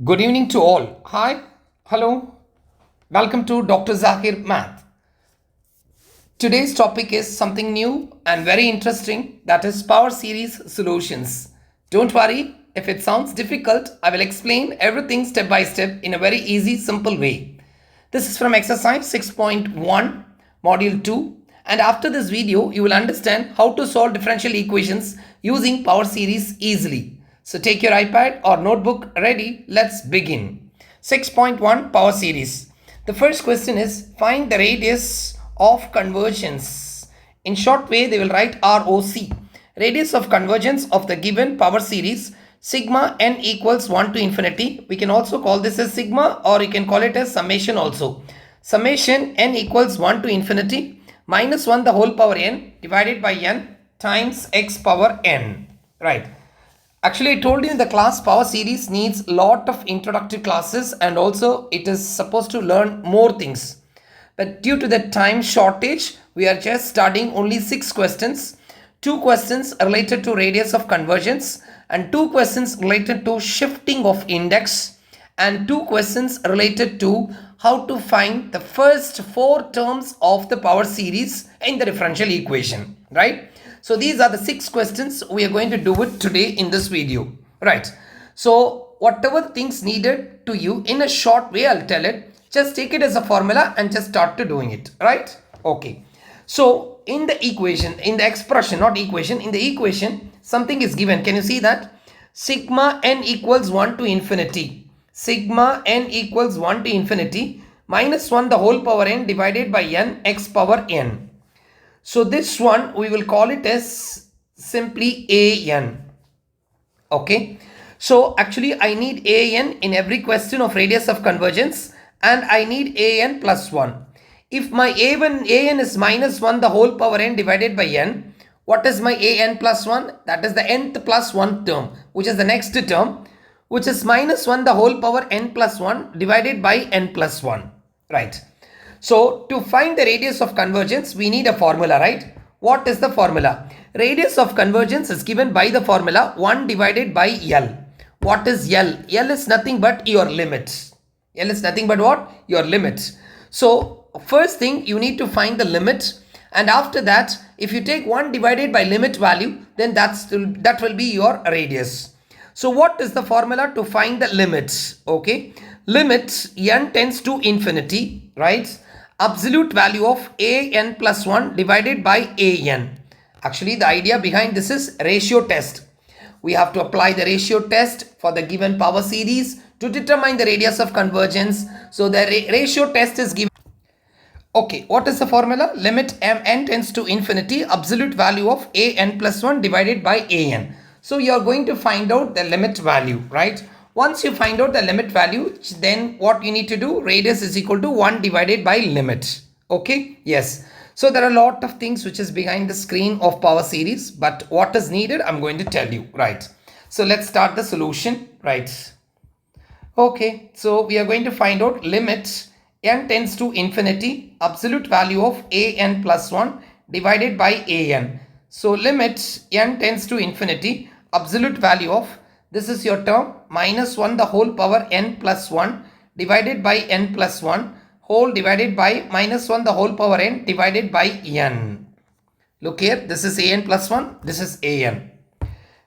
Good evening to all. Hi, hello, welcome to Dr. Zahir Math. Today's topic is something new and very interesting, that is power series solutions. Don't worry, if it sounds difficult, I will explain everything step by step in a very easy, simple way. This is from exercise 6.1, module 2, and after this video, you will understand how to solve differential equations using power series easily. So take your iPad or notebook ready. Let's begin. 6.1 power series. The first question is find the radius of convergence. In short way, they will write ROC. Radius of convergence of the given power series sigma n equals 1 to infinity. We can also call this as sigma, or you can call it as summation also. Summation n equals 1 to infinity minus 1 the whole power n divided by n times x power n. Right. Actually, I told you in the class power series needs lot of introductory classes, and also it is supposed to learn more things. But due to the time shortage, we are just studying only 6 questions. 2 questions related to radius of convergence, and 2 questions related to shifting of index, and 2 questions related to how to find the first 4 terms of the power series in the differential equation, right? So these are the 6 questions we are going to do it today in this video, right? So whatever things needed to you in a short way, I'll tell it. Just take it as a formula and just start to doing it, right? Okay. So in the equation, in the expression, not equation, in the equation, something is given. Can you see that? Sigma n equals 1 to infinity. Sigma n equals 1 to infinity minus 1 the whole power n divided by n x power n. So this one we will call it as simply an. Okay. So actually I need an in every question of radius of convergence, and I need an plus 1. If my an is minus 1 the whole power n divided by n, what is my an plus 1? That is the nth plus 1 term, which is the next term, which is minus 1 the whole power n plus 1 divided by n plus 1. Right. So to find the radius of convergence, we need a formula, right? What is the formula? Radius of convergence is given by the formula 1 divided by L. What is L? L is nothing but your limit. L is nothing but what? Your limit. So first thing, you need to find the limit, and after that, if you take 1 divided by limit value, then that will be your radius. So what is the formula to find the limit? Okay, limit n tends to infinity, right? Absolute value of an plus 1 divided by an. Actually, the idea behind this is ratio test. We have to apply the ratio test for the given power series to determine the radius of convergence. So the ratio test is given. Okay, what is the formula? Limit n tends to infinity, absolute value of an plus 1 divided by an. So you are going to find out the limit value, right? Once you find out the limit value, then what you need to do? Radius is equal to 1 divided by limit. Okay, yes. So there are a lot of things which is behind the screen of power series, but what is needed, I'm going to tell you, right? So let's start the solution, right? Okay, so we are going to find out limit n tends to infinity, absolute value of an plus 1 divided by an. So limit n tends to infinity, absolute value of, this is your term, minus 1 the whole power n plus 1 divided by n plus 1 whole divided by minus 1 the whole power n divided by n. Look here, this is an plus 1, this is an.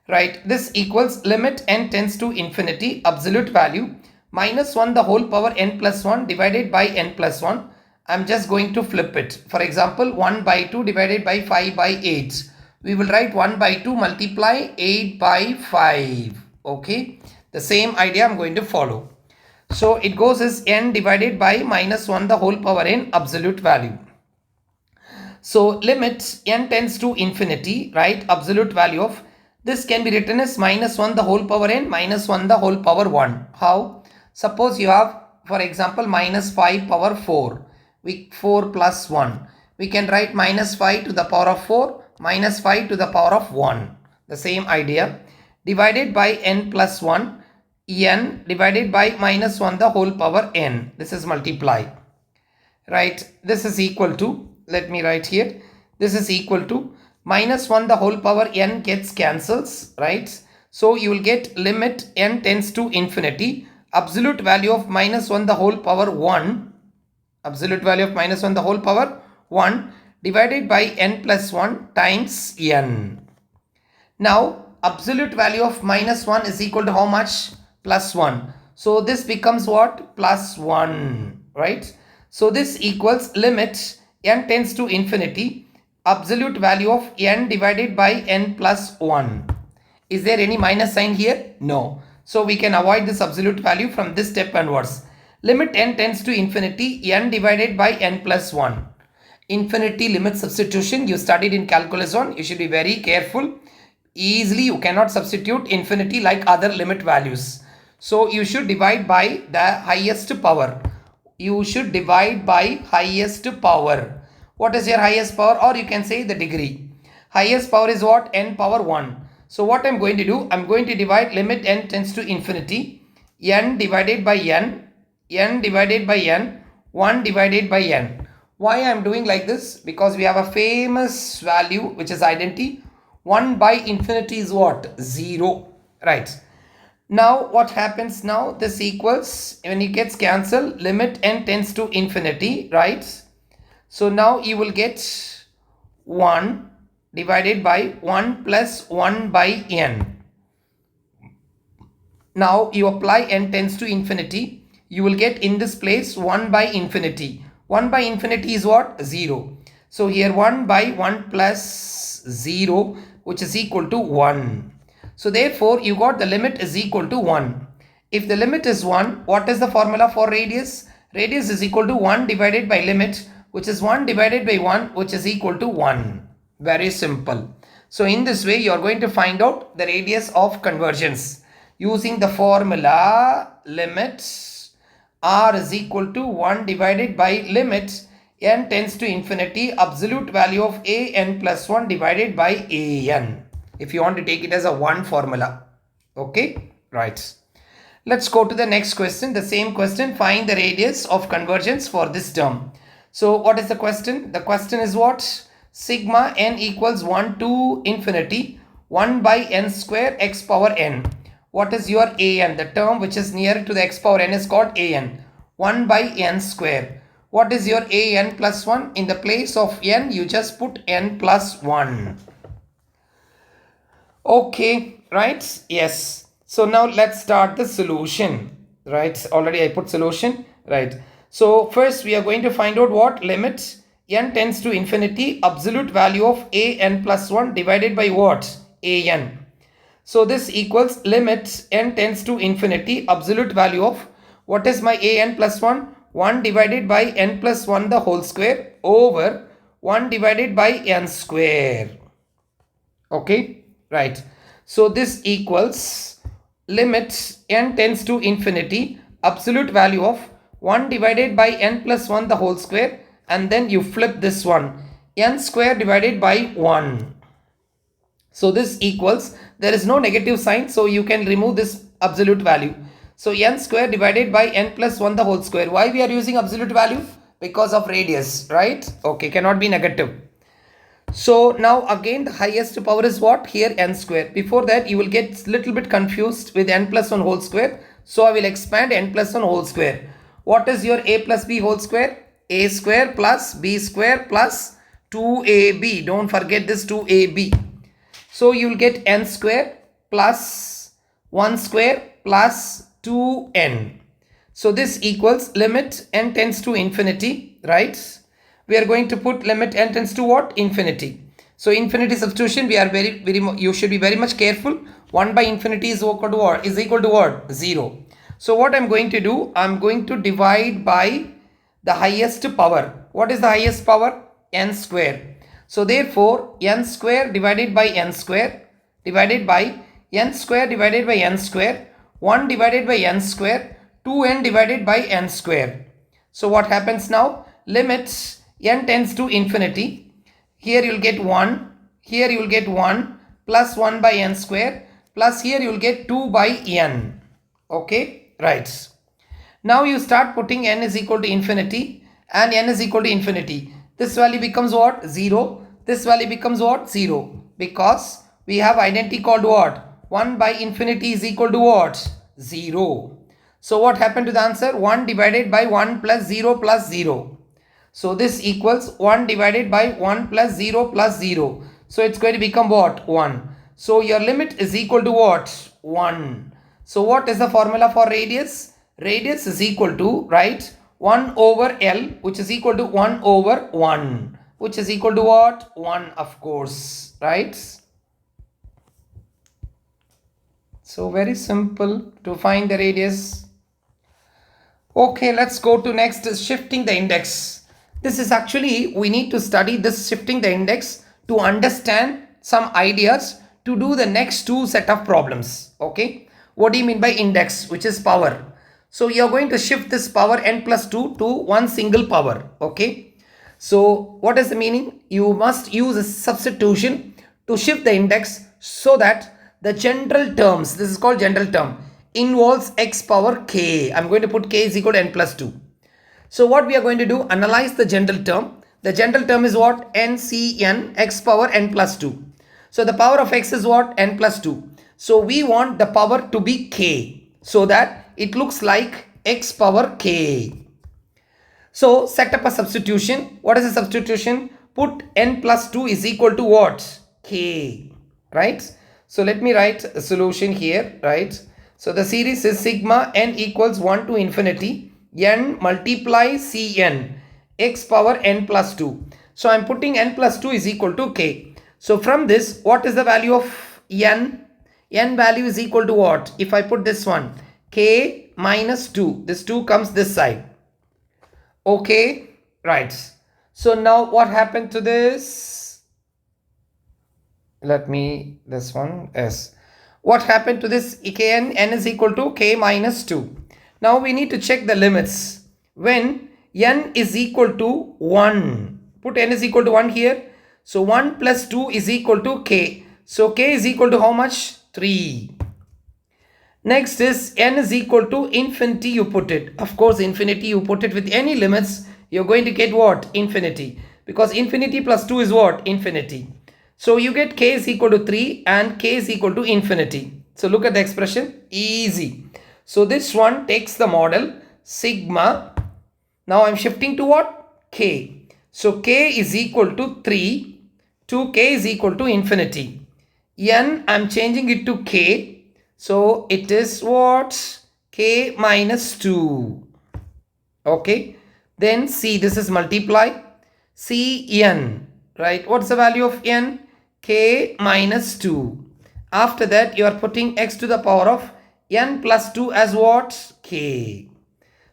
Right, this equals limit n tends to infinity, absolute value, minus 1 the whole power n plus 1 divided by n plus 1. I'm just going to flip it. For example, 1 by 2 divided by 5 by 8. We will write 1 by 2 multiply 8 by 5. Okay, the same idea I'm going to follow. So it goes as n divided by minus 1 the whole power n absolute value. So limit n tends to infinity, right? Absolute value of, this can be written as minus 1 the whole power n minus 1 the whole power 1. How? Suppose you have, for example, minus 5 power 4. 4 plus 1. We can write minus 5 to the power of 4 minus 5 to the power of 1. The same idea. Divided by n plus 1. N divided by minus 1 the whole power n. This is multiply. Right. This is equal to, let me write here. This is equal to minus 1 the whole power n gets cancels, right? So you will get limit n tends to infinity, absolute value of minus 1 the whole power 1, absolute value of minus 1 the whole power 1 divided by n plus 1 times n. Now absolute value of minus 1 is equal to how much? Plus 1. So this becomes what? Plus 1, right? So this equals limit n tends to infinity, absolute value of n divided by n plus 1. Is there any minus sign here? No. So we can avoid this absolute value from this step onwards. Limit n tends to infinity, n divided by n plus 1. Infinity limit substitution you studied in calculus 1. You should be very careful. Easily you cannot substitute infinity like other limit values. So you should divide by the highest power. You should divide by highest power. What is your highest power? Or you can say the degree. Highest power is what? N power 1. So what I'm going to do, I'm going to divide limit n tends to infinity, n divided by n, n divided by n, 1 divided by n. Why I'm doing like this? Because we have a famous value which is identity. 1 by infinity is what? 0. Right. Now what happens now? This equals, when it gets cancelled, limit n tends to infinity, right? So now you will get 1 divided by 1 plus 1 by n. Now you apply n tends to infinity. You will get in this place 1 by infinity. 1 by infinity is what? 0. So here 1 by 1 plus 0, which is equal to 1. So therefore you got the limit is equal to 1. If the limit is 1, what is the formula for radius? Radius is equal to 1 divided by limit, which is 1 divided by 1, which is equal to 1. Very simple. So in this way you are going to find out the radius of convergence using the formula limit r is equal to 1 divided by limit n tends to infinity, absolute value of a n plus 1 divided by a n. If you want to take it as a 1 formula. Okay, right. Let's go to the next question. The same question, find the radius of convergence for this term. So what is the question? The question is what? Sigma n equals 1 to infinity 1 by n square x power n. What is your an? The term which is near to the x power n is called an. 1 by n square. What is your an plus 1? In the place of n you just put n plus 1. Okay, right? Yes. So now let's start the solution. Right? Already I put solution. Right. So first we are going to find out what? Limit n tends to infinity, absolute value of a n plus 1 divided by what? A n. So this equals limit n tends to infinity, absolute value of, what is my a n plus 1? 1 divided by n plus 1 the whole square over 1 divided by n square. Okay, right. So this equals limit n tends to infinity, absolute value of 1 divided by n plus 1 the whole square, and then you flip this one, n square divided by 1. So this equals, there is no negative sign, so you can remove this absolute value. So n square divided by n plus 1 the whole square. Why we are using absolute value? Because of radius, right? Okay, cannot be negative. So now again the highest power is what? Here n square. Before that you will get little bit confused with n plus 1 whole square. So I will expand n plus 1 whole square. What is your a plus b whole square? A square plus b square plus 2ab. Don't forget this 2ab. So you will get n square plus 1 square plus 2n. So this equals limit n tends to infinity, right? We are going to put limit n tends to what? Infinity. So infinity substitution, we are you should be very much careful. 1 by infinity is equal to what? Is equal to what? 0. So what I'm going to do, I'm going to divide by the highest power. What is the highest power? N square. So therefore n square divided by n square divided by n square divided by n square, 1 divided by n square, 2n divided by n square. So what happens now? Limit n tends to infinity. Here you will get 1. Here you will get 1 plus 1 by n square plus here you will get 2 by n. Okay, right. Now you start putting n is equal to infinity and n is equal to infinity. This value becomes what? 0. This value becomes what? 0. Because we have identity called what? 1 by infinity is equal to what? 0. So what happened to the answer? 1 divided by 1 plus 0 plus 0. So this equals 1 divided by 1 plus 0 plus 0. So it's going to become what? 1. So your limit is equal to what? 1. So what is the formula for radius? Radius is equal to, right, 1 over L, which is equal to 1 over 1, which is equal to what? 1, of course, right? So very simple to find the radius. Okay, let's go to next is shifting the index. This is actually, we need to study this shifting the index to understand some ideas to do the next two set of problems. Okay, what do you mean by index, which is power? So you're going to shift this power n plus 2 to one single power. Okay, so what is the meaning? You must use a substitution to shift the index so that the general terms, this is called general term, involves x power k. I'm going to put k is equal to n plus 2. So what we are going to do, analyze the general term. The general term is what? NCN x power n plus 2. So the power of x is what? N plus 2. So we want the power to be k so that it looks like x power k. So set up a substitution. What is the substitution? Put n plus 2 is equal to what? K, right? So let me write a solution here, right? So the series is sigma n equals 1 to infinity n multiply cn x power n plus 2. So I'm putting n plus 2 is equal to k. So from this, what is the value of n? N value is equal to what? If I put this one, k minus 2, this 2 comes this side. Okay, right. So now what happened to this? Let me, this one, yes. What happened to this? Kn, n is equal to k minus 2. Now we need to check the limits. When n is equal to 1, put n is equal to 1 here. So 1 plus 2 is equal to k. So k is equal to how much? 3. Next is n is equal to infinity, you put it. Of course, infinity, you put it with any limits, you're going to get what? Infinity. Because infinity plus 2 is what? Infinity. So you get k is equal to 3 and k is equal to infinity. So look at the expression. Easy. So this one takes the model sigma. Now I'm shifting to what? K. So k is equal to 3 to k is equal to infinity. N, I'm changing it to k. So it is what? K minus 2. Okay. Then C, this is multiply. Cn, right? What's the value of n? K minus 2. After that, you are putting x to the power of n plus 2 as what? K.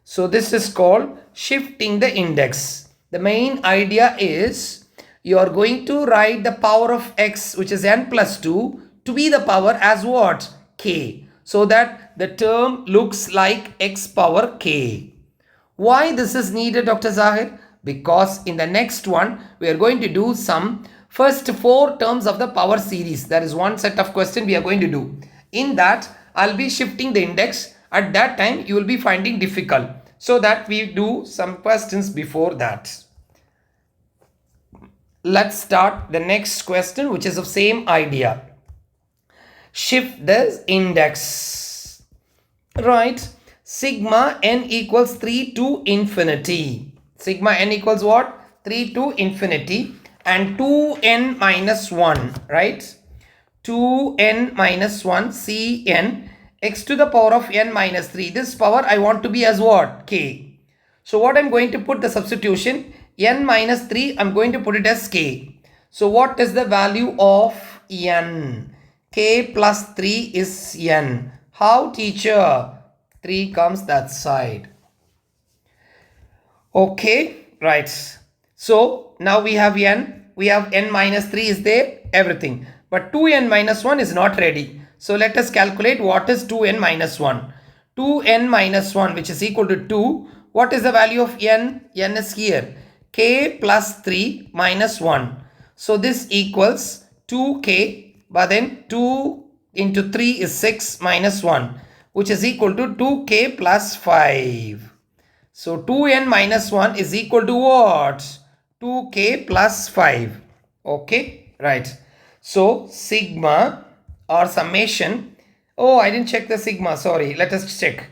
So this is called shifting the index. The main idea is you are going to write the power of x, which is n plus 2, to be the power as what? K, so that the term looks like x power k. Why this is needed, Dr. Zahir? Because in the next one, we are going to do some first 4 terms of the power series. There is one set of question we are going to do. In that, I'll be shifting the index. At that time, you will be finding difficult. So that we do some questions before that. Let's start the next question, which is of same idea. Shift the index, right? Sigma n equals 3 to infinity. Sigma n equals what? 3 to infinity and 2n minus 1, right? 2n minus 1 cn x to the power of n minus 3. This power I want to be as what? K. So what I'm going to put the substitution, n minus 3, I'm going to put it as k. So what is the value of n? K plus 3 is n. How, teacher? 3 comes that side. Okay, right. So now we have n. We have n minus 3 is there, everything. But 2n minus 1 is not ready. So let us calculate what is 2n minus 1. 2n minus 1, which is equal to 2. What is the value of n? N is here. K plus 3 minus 1. So this equals 2k. But then 2 into 3 is 6 minus 1, which is equal to 2k plus 5. So 2n minus 1 is equal to what? 2k plus 5. Okay, right. So sigma or summation. Oh, I didn't check the sigma. Sorry. Let us check.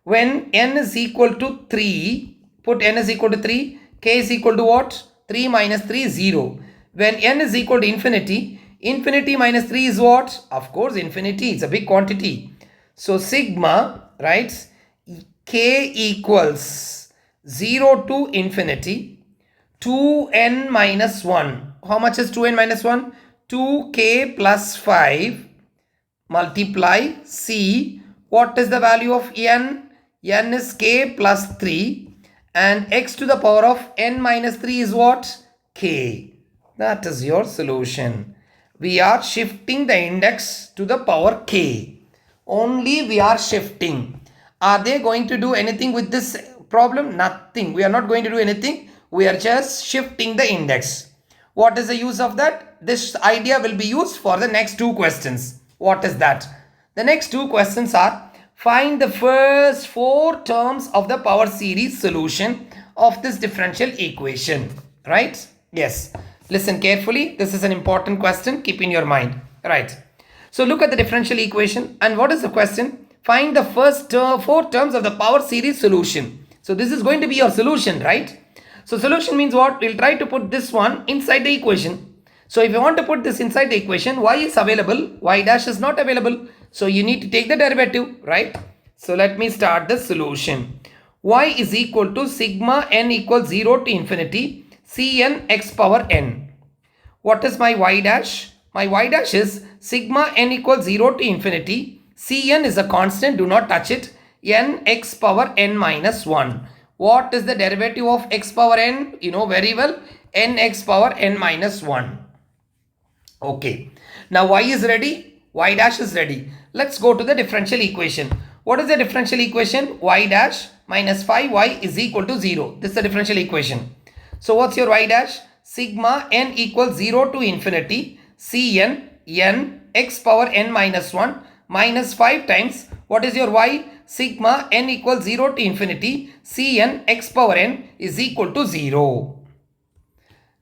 when n is equal to 3, put n is equal to 3, k is equal to what? 3 minus 3 is 0. When n is equal to infinity, infinity minus 3 is what? Of course, infinity. It's a big quantity. So sigma, right, k equals 0 to infinity 2n minus 1. How much is 2n minus 1? 2k plus 5 multiply c. What is the value of n? N is k plus 3 and x to the power of n minus 3 is what? K. That is your solution. We are shifting the index to the power k. Only we are shifting. Are they going to do anything with this problem? Nothing. We are not going to do anything. We are just shifting the index. What is the use of that? This idea will be used for the next two questions. What is that? The next two questions are, find the first 4 terms of the power series solution of this differential equation. Right? Yes. Listen carefully. This is an important question. Keep in your mind. Right. So look at the differential equation. And what is the question? Find the first 4 terms of the power series solution. So this is going to be your solution, right? So solution means what? We'll try to put this one inside the equation. So if you want to put this inside the equation, y is available, y dash is not available. So you need to take the derivative, right? So let me start the solution. Y is equal to sigma n equals 0 to infinity Cn x power n. What is my y dash? My y dash is sigma n equals 0 to infinity. Cn is a constant, do not touch it. N x power n minus 1. What is the derivative of x power n? You know very well. N x power n minus 1. Okay. Now y is ready. Y dash is ready. Let's go to the differential equation. What is the differential equation? Y dash minus 5y is equal to 0. This is the differential equation. So what's your y dash? Sigma n equals 0 to infinity Cn n x power n minus 1 minus 5 times, what is your y? Sigma n equals 0 to infinity Cn x power n is equal to 0.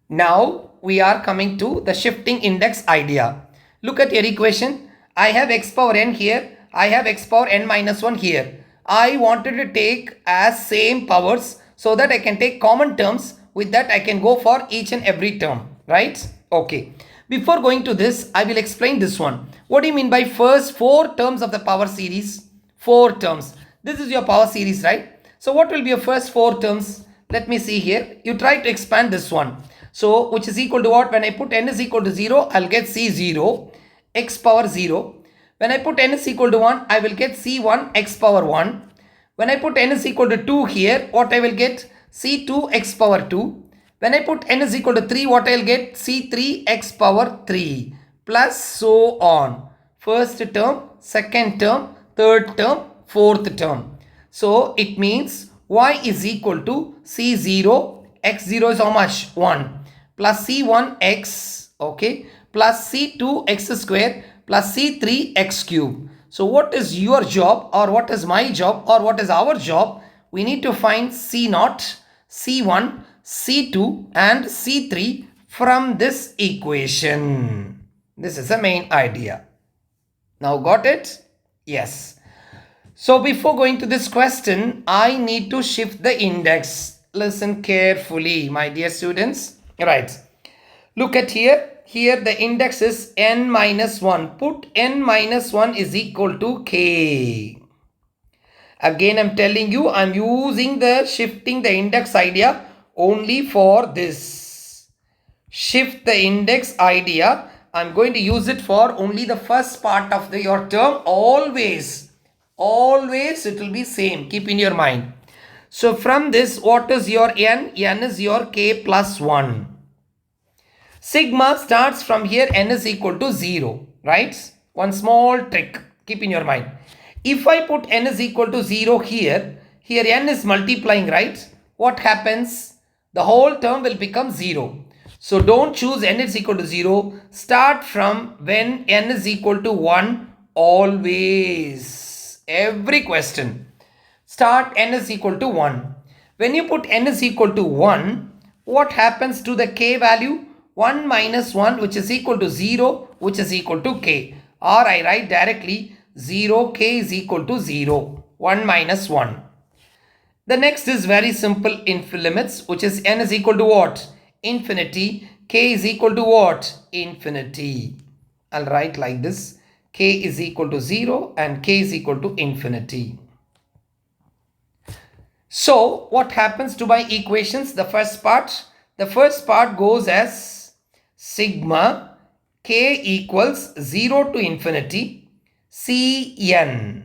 Now we are coming to the shifting index idea. Look at your equation. I have x power n here. I have x power n minus 1 here. I wanted to take as same powers so that I can take common terms. With that I can go for each and every term, right? Okay. Before going to this, I will explain this one. What do you mean by first 4 terms of the power series? 4 terms. This is your power series, right? So what will be your first 4 terms? Let me see here. You try to expand this one. So which is equal to what? When I put n is equal to 0, I'll get C0 x power 0. When I put n is equal to 1, I will get C1 x power 1. When I put n is equal to 2 here, what I will get? C2 x power 2. When I put n is equal to 3, what I will get? C3 x power 3 plus so on. First term, second term, third term, fourth term. So it means y is equal to C0, x0 is how much? 1 plus C1 x, okay, plus C2 x square plus C3 x cube. So what is your job, or what is my job, or what is our job? We need to find C0, C1, C2 and C3 from this equation. This is the main idea. Now got it? Yes. So before going to this question, I need to shift the index. Listen carefully, my dear students. Right. Look at here. Here the index is n minus 1. Put n minus 1 is equal to k. Again, I'm telling you, I'm using the shifting the index idea only for this. Shift the index idea. I'm going to use it for only the first part of your term. Always it will be same. Keep in your mind. So from this, what is your n? N is your k plus 1. Sigma starts from here, n is equal to 0. Right? One small trick. Keep in your mind. If I put n is equal to 0 here n is multiplying, right? What happens? The whole term will become 0. So don't choose n is equal to 0. Start from when n is equal to 1 always. Every question. Start n is equal to 1. When you put n is equal to 1, what happens to the k value? 1 minus 1, which is equal to 0, which is equal to k. Or I write directly 0, k is equal to 0. 1 minus 1. The next is very simple in limits, which is n is equal to what? Infinity. K is equal to what? Infinity. I'll write like this. K is equal to 0 and K is equal to infinity. So what happens to my equations? The first part goes as sigma K equals 0 to infinity Cn.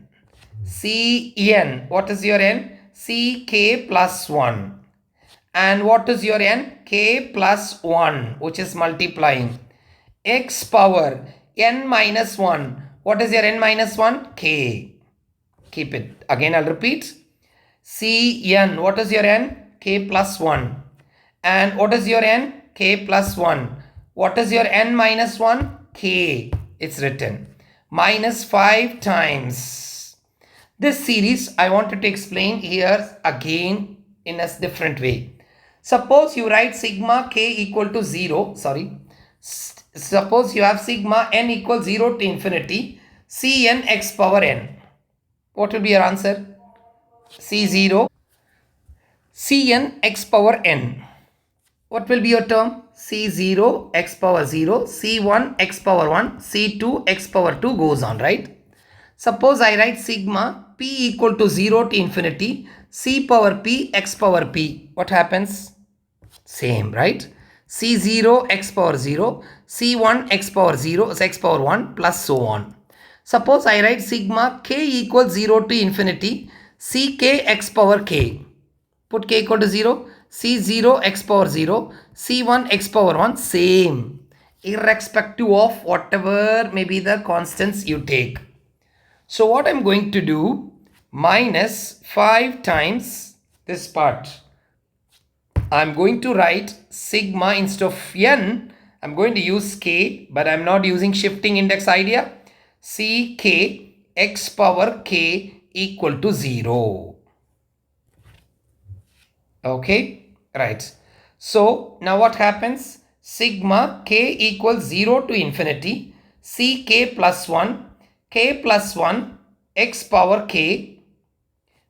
Cn. What is your n? Ck plus 1. And what is your n? K plus 1, which is multiplying. X power n minus 1. What is your n minus 1? K. Keep it. Again, I'll repeat. Cn. What is your n? K plus 1. And what is your n? K plus 1. What is your n minus 1? K. It's written. Minus 5 times. This series I wanted to explain here again in a different way. Suppose you write sigma k equal to 0. Suppose you have sigma n equals 0 to infinity Cn x power n. What will be your answer? C0 Cn x power n. What will be your term? C0 x power 0, C1 x power 1, C2 x power 2 goes on, right? Suppose I write sigma p equal to 0 to infinity c power p x power p. What happens? Same, right? C0 x power 0, C1 x power 0 is x power 1 plus so on. Suppose I write sigma k equals 0 to infinity ck x power k. Put k equal to 0, C0 x power 0, C1 x power 1, same. Irrespective of whatever may be the constants you take. So what I'm going to do, minus 5 times this part. I'm going to write sigma instead of n. I'm going to use k, but I'm not using shifting index idea. Ck x power k equal to 0. Okay, right. So now what happens? Sigma k equals 0 to infinity ck plus 1 k plus 1 x power k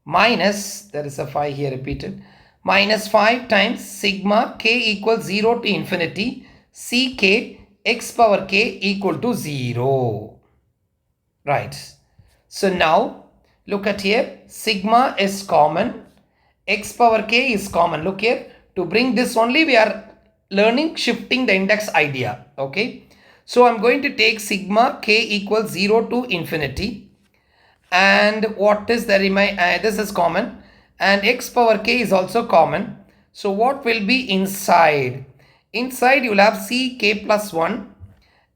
minus, there is a 5 here repeated, minus 5 times sigma k equals 0 to infinity ck x power k equal to 0. Right. So now look at here, sigma is common, x power k is common. Look here, to bring this only we are learning shifting the index idea. Okay. So I'm going to take sigma k equals 0 to infinity, and what is the this is common, and x power k is also common. So what will be inside? Inside you will have ck plus 1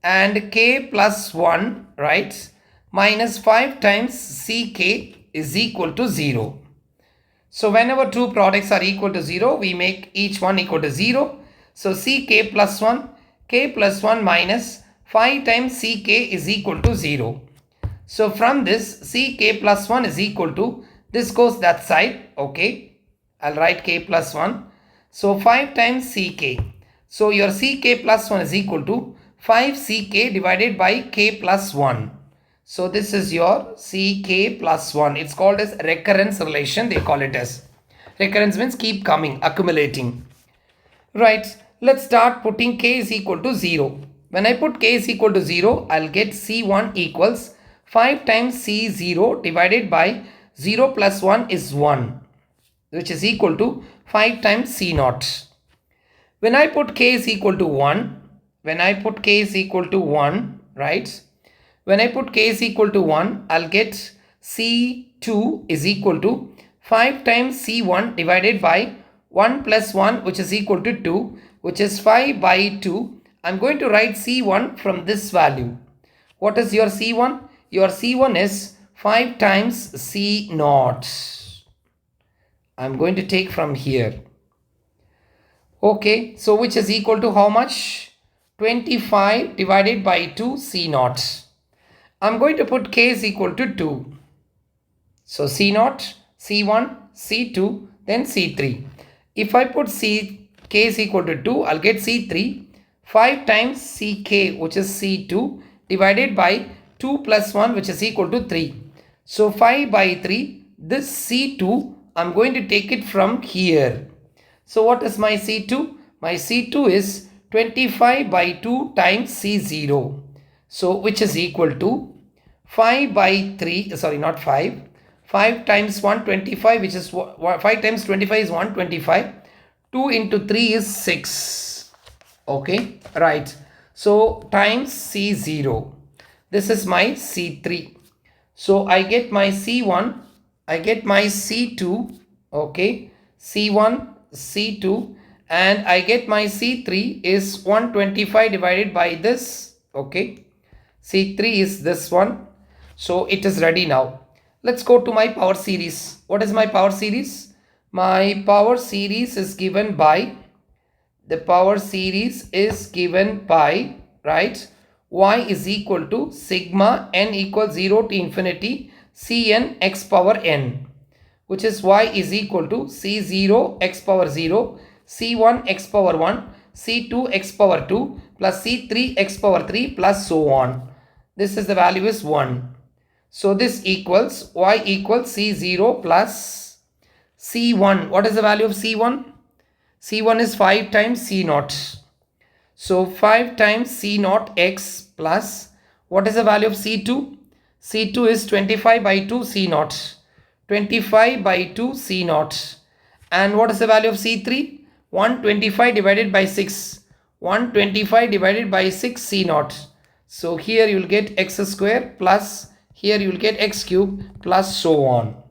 and k plus 1, right? Minus 5 times ck is equal to 0. So whenever two products are equal to 0, we make each one equal to 0. So ck plus 1, k plus 1 minus 5 times ck is equal to 0. So from this, ck plus 1 is equal to, this goes that side, okay. I'll write k plus 1. So 5 times ck. So your ck plus 1 is equal to 5 ck divided by k plus 1. So this is your ck plus 1. It's called as recurrence relation, they call it as. Recurrence means keep coming, accumulating. Right, let's start putting k is equal to 0. When I put k is equal to 0, I'll get C1 equals 5 times C0 divided by 0 plus 1 is 1, which is equal to 5 times C0. When I put k is equal to 1, right? When I put k is equal to 1, I'll get C2 is equal to 5 times C1 divided by 1 plus 1, which is equal to 2, which is 5 by 2. I'm going to write C1 from this value. What is your C1? Your C1 is 5 times C0. I'm going to take from here. Okay, so which is equal to how much? 25 divided by 2 C0. I'm going to put k is equal to 2. So C0, C1, C2, then C3. If I put k is equal to 2, I'll get C3. 5 times ck, which is C2, divided by 2 plus 1, which is equal to 3. So 5 by 3, this C2, I'm going to take it from here. So what is my C2? My C2 is 25 by 2 times C0. So which is equal to 5 by 3, sorry, not 5. 5 times 125, which is 5 times 25 is 125. 2 into 3 is 6. Okay, right. So times C0. This is my C3. So I get my C1, I get my C2, okay, C1, C2, and I get my C3 is 125 divided by this, okay. C3 is this one. So it is ready now. Let's go to my power series. What is my power series? My power series is given by, right, y is equal to sigma n equals 0 to infinity cn x power n, which is y is equal to c0 x power 0, c1 x power 1, c2 x power 2 plus c3 x power 3 plus so on. This is the value is 1. So this equals y equals c0 plus c1. What is the value of c1? C1 is 5 times C0. So 5 times C0 x plus, what is the value of C2? C2 is 25 by 2 C0. 25 by 2 C0. And what is the value of C3? 125 divided by 6. 125 divided by 6 C0. So here you will get x square plus, here you will get x cube plus so on.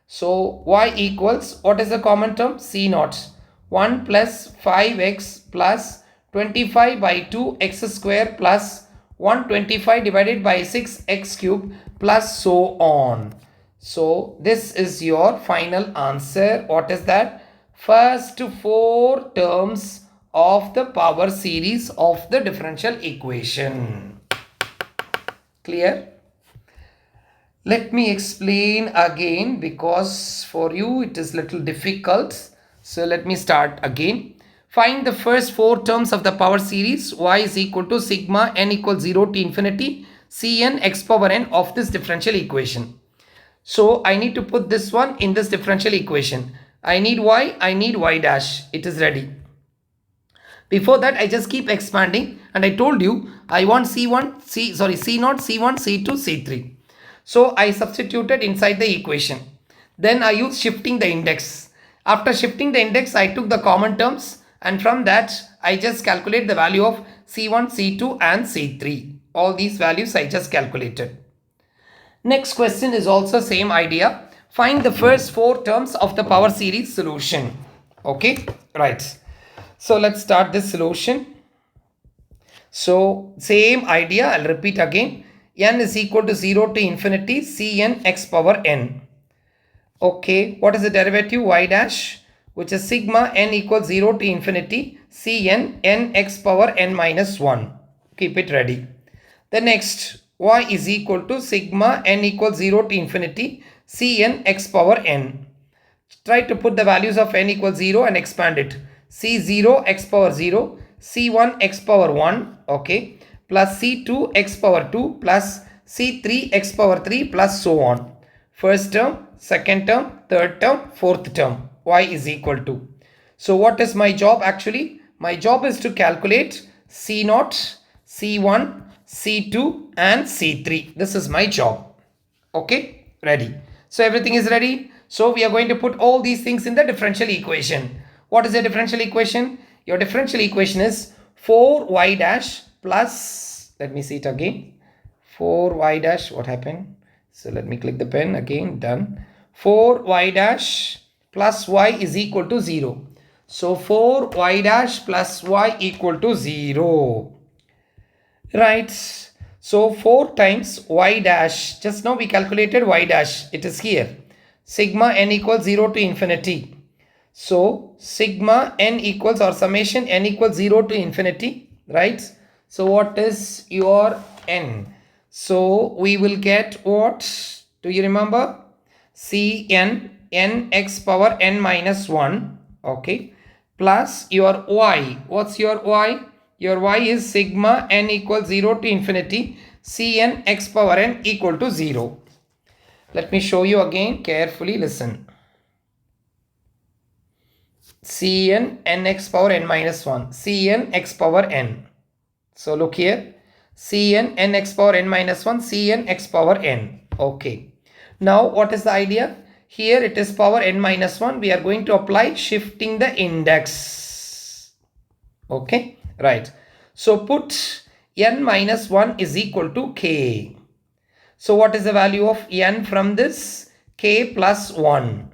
So y equals, what is the common term? C0. 1 plus 5x plus 25 by 2 x square plus 125 divided by 6 x cube plus so on. So this is your final answer. What is that? First 4 terms of the power series of the differential equation. Clear? Let me explain again because for you it is little difficult. So let me start again. Find the first 4 terms of the power series y is equal to sigma n equals 0 to infinity cn x power n of this differential equation. So I need to put this one in this differential equation. I need y, I need y dash. It is ready. Before that, I just keep expanding and I told you I want C0, C0, C1, C2, C3. So I substituted inside the equation. Then I used shifting the index. After shifting the index, I took the common terms and from that I just calculate the value of C1, C2 and C3. All these values I just calculated. Next question is also same idea. Find the first 4 terms of the power series solution. Okay, right. So let's start this solution. So same idea, I'll repeat again. N is equal to 0 to infinity Cn x power n. Okay, what is the derivative? Y dash, which is sigma n equals 0 to infinity Cn n x power n minus 1. Keep it ready. The next, y is equal to sigma n equals 0 to infinity Cn x power n. Try to put the values of n equals 0 and expand it. C0 x power 0, C1 x power 1, okay, plus C2 x power 2 plus C3 x power 3 plus so on. First term, second term, third term, fourth term, y is equal to. So what is my job actually? My job is to calculate C0, C1, C2 and C3. This is my job. Okay, ready. So everything is ready. So we are going to put all these things in the differential equation. What is the differential equation? Your differential equation is 4y dash plus, let me see it again. 4y dash, what happened? So let me click the pen again, done. 4y dash plus y is equal to 0. So 4y dash plus y equal to 0. Right. So 4 times y dash, just now we calculated y dash, it is here. Sigma n equals 0 to infinity. So sigma n equals or summation n equals 0 to infinity, right? So what is your n? So we will get what? Do you remember? Cn n x power n minus 1, okay, plus your y. What's your y? Your y is sigma n equals 0 to infinity Cn x power n equal to 0. Let me show you again. Carefully listen. Cn n x power n minus 1. Cn x power n. So look here. Cn n x power n minus 1. Cn x power n. Okay. Now what is the idea? Here it is power n minus 1. We are going to apply shifting the index. Okay. Right. So put n minus 1 is equal to k. So what is the value of n from this? K plus 1.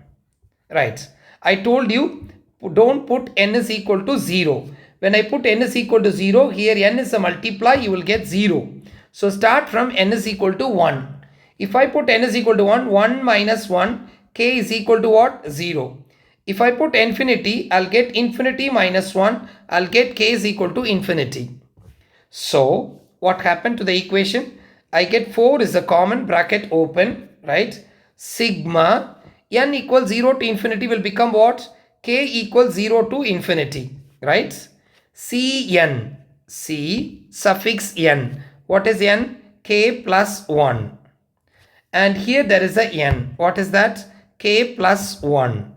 Right. I told you don't put n is equal to 0. When I put n is equal to 0, here n is a multiply, you will get 0. So start from n is equal to 1. If I put n is equal to 1, 1 minus 1, k is equal to what? 0. If I put infinity, I'll get infinity minus 1, I'll get k is equal to infinity. So what happened to the equation? I get 4 is a common bracket open, right? Sigma n equals 0 to infinity will become what? K equals 0 to infinity, right? Cn, C suffix n. What is n? K plus 1. And here there is a n. What is that? K plus 1.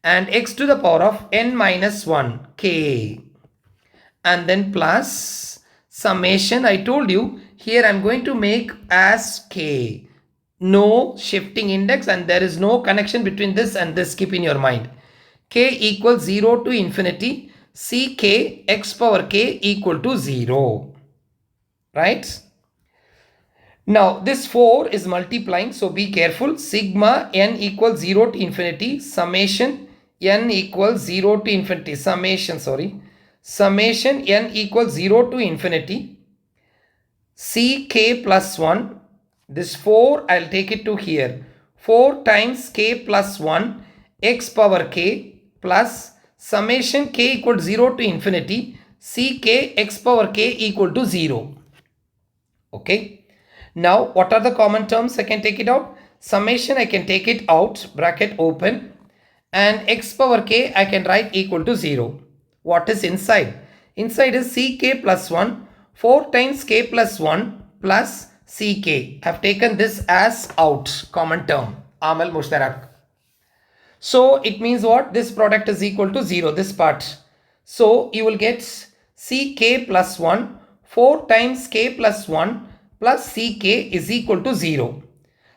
And x to the power of n minus 1, k. And then plus summation. I told you here I'm going to make as k. No shifting index and there is no connection between this and this. Keep in your mind. K equals 0 to infinity. Ck x power k equal to 0. Right? Now this 4 is multiplying. So be careful. Sigma n equals 0 to infinity. Summation n equals 0 to infinity. Summation n equals 0 to infinity. Ck plus 1. This 4 I'll take it to here. 4 times k plus 1 x power k plus summation k equal to 0 to infinity ck x power k equal to 0. Okay. Now what are the common terms? I can take it out. Summation I can take it out, bracket open, and x power k I can write equal to 0. What is inside? Inside is ck plus 1. 4 times k plus 1 plus ck. I have taken this as out, common term, amal mushtarak. So it means what? This product is equal to 0, this part. So you will get ck plus 1, 4 times k plus 1 plus ck is equal to 0.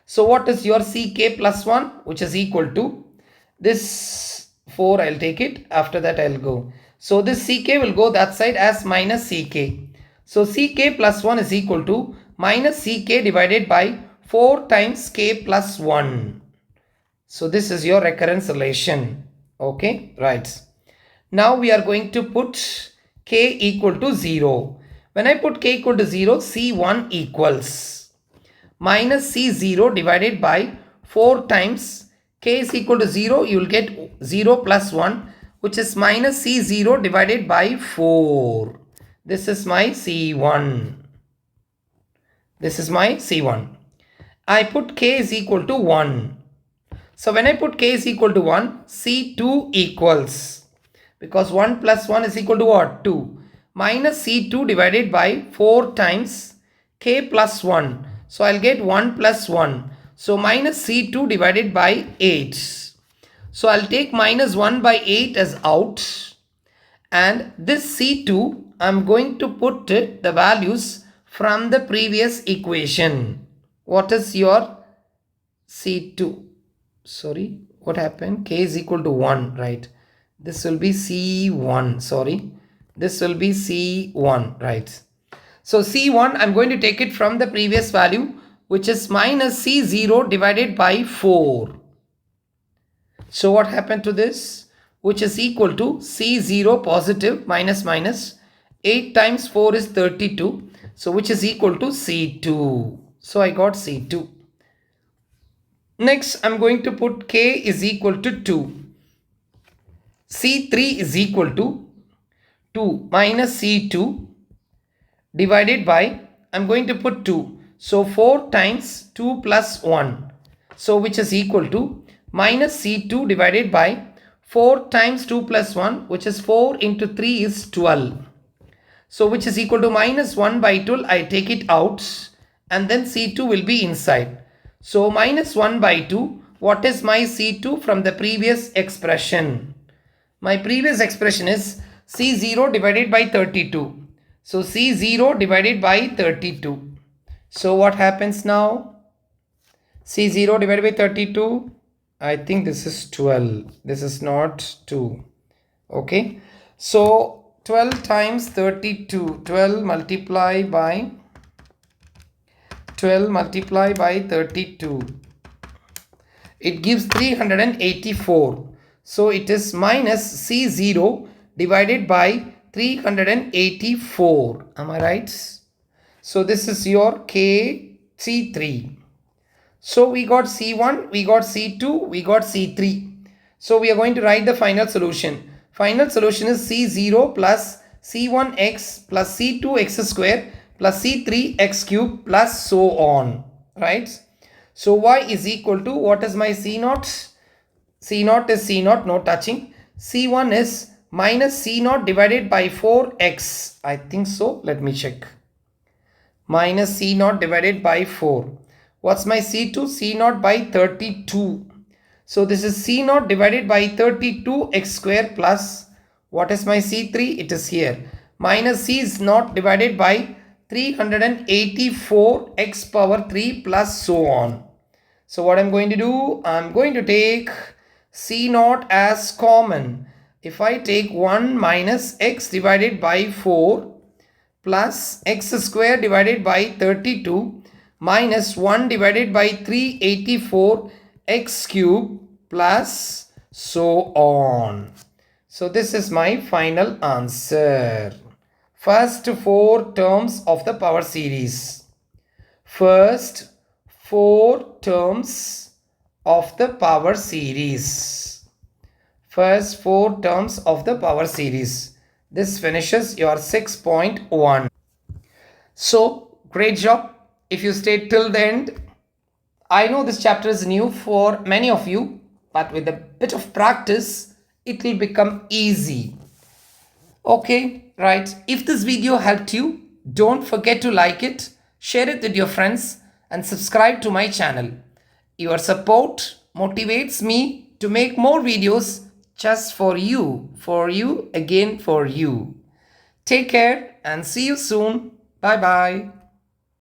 So what is your ck plus 1? Which is equal to this 4, I'll take it. After that I'll go. So this ck will go that side as minus ck. So ck plus 1 is equal to minus ck divided by 4 times k plus 1. So this is your recurrence relation. Okay, right. Now we are going to put k equal to 0. When I put k equal to 0, C1 equals minus C0 divided by 4 times k is equal to 0. You will get 0 plus 1, which is minus C0 divided by 4. This is my C1. This is my C1. I put k is equal to 1. So when I put k is equal to 1, C2 equals, because 1 plus 1 is equal to what? 2. Minus C2 divided by 4 times k plus 1. So I'll get 1 plus 1. So minus C2 divided by 8. So I'll take minus 1 by 8 as out. And this C2, I'm going to put the values from the previous equation. What is your C2? Sorry, what happened? K is equal to 1, right? This will be C1, sorry. This will be C1, right? So C1, I'm going to take it from the previous value, which is minus C0 divided by 4. So what happened to this? Which is equal to C0 positive minus minus 8 times 4 is 32. So which is equal to C2. So I got C2. Next, I'm going to put k is equal to 2. C3 is equal to 2 minus C2 divided by, I'm going to put 2. So 4 times 2 plus 1. So which is equal to minus C2 divided by 4 times 2 plus 1, which is 4 into 3 is 12. So which is equal to minus 1 by 12. I take it out and then C2 will be inside. So minus 1 by 2. What is my C2 from the previous expression? My previous expression is C0 divided by 32. So C0 divided by 32. So what happens now? C0 divided by 32. I think this is 12. This is not 2. Okay. So 12 times 32. 12 multiplied by 32. It gives 384. So it is minus C0 divided by 384. Am I right? So this is your C3. So we got C1, we got C2, we got C3. So we are going to write the final solution. Final solution is C0 plus C1x plus C2x square plus C3x cube plus so on. Right? So y is equal to, what is my C0? C0 is C0, no touching. C1 is minus C0 divided by 4x. I think so. Let me check. Minus C0 divided by 4. What's my C2? C0 by 32. So this is C0 divided by 32x square plus, what is my C3? It is here. Minus C0 divided by 384x power 3 plus so on. So what I'm going to do? I'm going to take C0 as common. If I take 1 minus x divided by 4 plus x square divided by 32 minus 1 divided by 384 x cube plus so on. So this is my final answer. First 4 terms of the power series. First 4 terms of the power series. First 4 terms of the power series. This finishes your 6.1. So great job if you stayed till the end. I know this chapter is new for many of you, but with a bit of practice, it will become easy. Okay, right. If this video helped you, don't forget to like it, share it with your friends, and subscribe to my channel. Your support motivates me to make more videos just for you, again for you. Take care and see you soon. Bye bye.